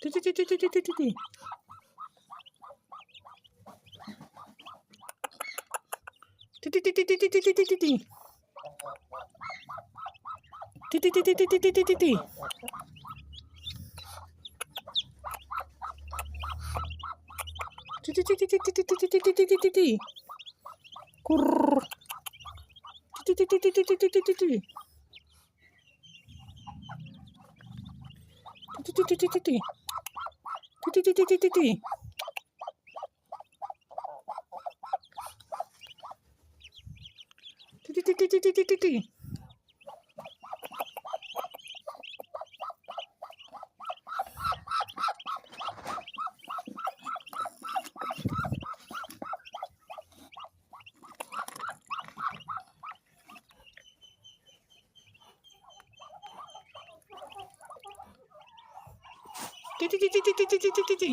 Titi titi titi titi titi. Titi titi titi titi titi. Titi titi titi titi titi. Titi titi titi titi titi titi titi. Kurr. Titi titi titi titi titi. Titi titi titi. Titi titi titi titi. Titi titi titi titi titi. Titi titi titi titi titi.